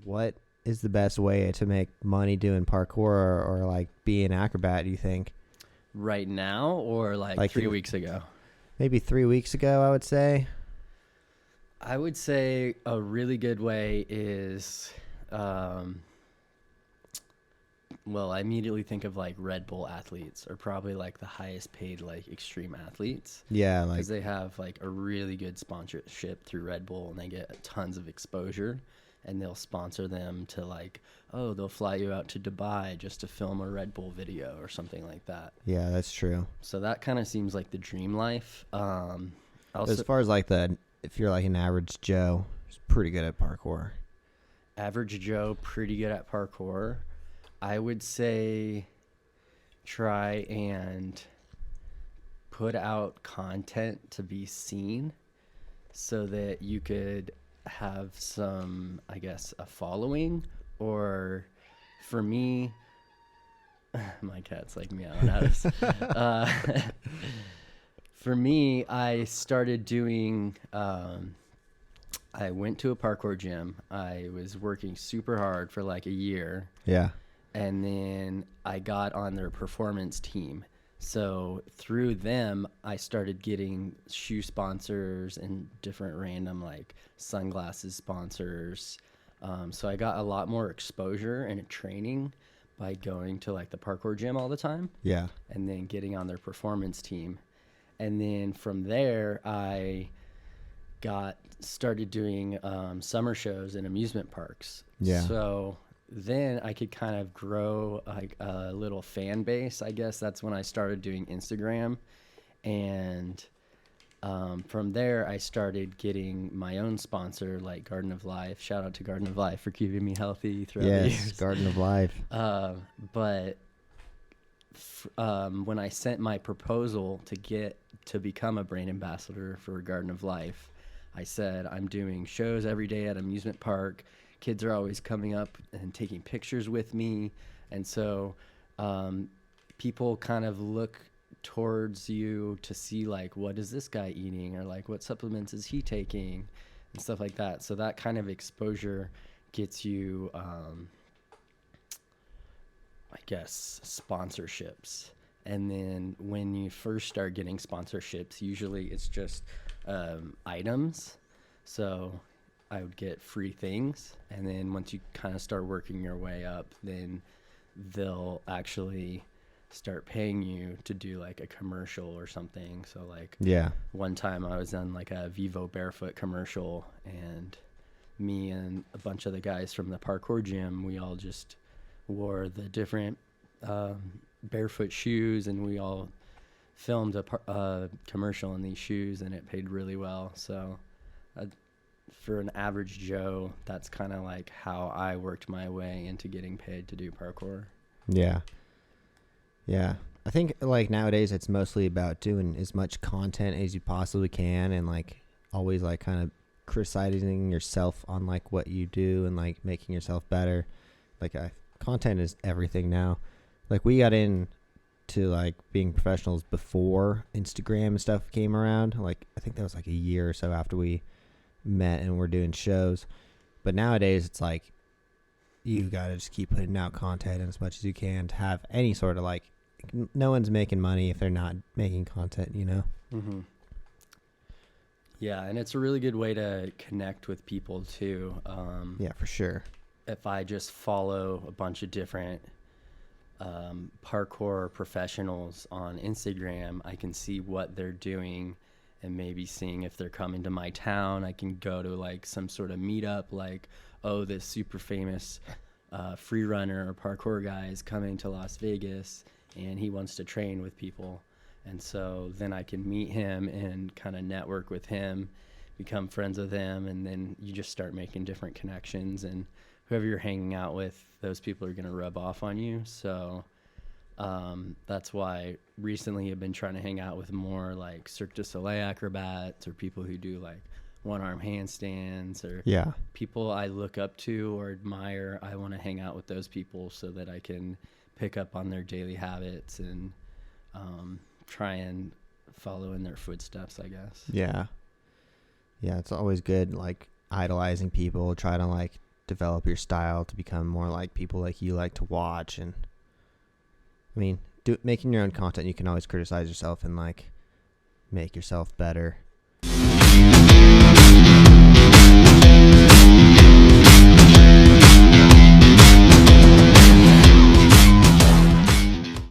what is the best way to make money doing parkour or like be an acrobat, do you think? Right now or like 3 weeks ago? Maybe 3 weeks ago, I would say. I would say a really good way is, well, I immediately think of like Red Bull athletes are probably like the highest paid like extreme athletes. Yeah, like Because they have like a really good sponsorship through Red Bull and they get tons of exposure, and they'll sponsor them to like, oh, they'll fly you out to Dubai just to film a Red Bull video or something like that. yeah, that's true. So that kind of seems like the dream life. Also, As far as like if you're like an average Joe, who's pretty good at parkour. average Joe, pretty good at parkour. I would say try and put out content to be seen so that you could have some, I guess, a following. Or for me, my cat's like meowing at us. For me, I started doing, I went to a parkour gym. I was working super hard for like a year. Yeah. And then I got on their performance team. So through them, I started getting shoe sponsors and different random like sunglasses sponsors. So I got a lot more exposure and training by going to like the parkour gym all the time. Yeah. And then getting on their performance team. And then from there, I started doing summer shows in amusement parks. Yeah. So then I could kind of grow like a little fan base, I guess. That's when I started doing Instagram. And from there, I started getting my own sponsor, like Garden of Life. Shout out to Garden of Life for keeping me healthy throughout the years. Garden of Life. But when I sent my proposal to become a brand ambassador for Garden of Life, I said, I'm doing shows every day at amusement park. Kids are always coming up and taking pictures with me. And so people kind of look towards you to see like, what is this guy eating? Or like, what supplements is he taking? And stuff like that. So that kind of exposure gets you, I guess, sponsorships. And then when you first start getting sponsorships, usually it's just items. So I would get free things, and then once you kind of start working your way up, then they'll actually start paying you to do like a commercial or something. So like one time I was on like a Vivo Barefoot commercial, and me and a bunch of the guys from the parkour gym, we all just wore the different barefoot shoes, and we all filmed a commercial in these shoes, and it paid really well. So for an average Joe, that's kind of like how I worked my way into getting paid to do parkour. Yeah. Yeah. I think like nowadays it's mostly about doing as much content as you possibly can, and like always like kind of criticizing yourself on like what you do and like making yourself better. Like content is everything now. Like we got into like being professionals before Instagram and stuff came around. Like I think that was like a year or so after we met and we're doing shows. But nowadays it's like you gotta just keep putting out content as much as you can to have any sort of like, no one's making money if they're not making content, you know? Mm-hmm. Yeah, and it's a really good way to connect with people too. Yeah, for sure. If I just follow a bunch of different parkour professionals on Instagram, I can see what they're doing and maybe seeing if they're coming to my town. I can go to like some sort of meetup, like, oh, this super famous free runner or parkour guy is coming to Las Vegas and he wants to train with people. And so then I can meet him and kind of network with him, become friends with him, and then you just start making different connections, and whoever you're hanging out with, those people are going to rub off on you. So that's why recently I've been trying to hang out with more like Cirque du Soleil acrobats, or people who do like one-arm handstands, or people I look up to or admire. I want to hang out with those people so that I can pick up on their daily habits and try and follow in their footsteps, I guess. Yeah, it's always good like idolizing people, try to like develop your style to become more like people like you like to watch. And I mean, making your own content, you can always criticize yourself and like make yourself better.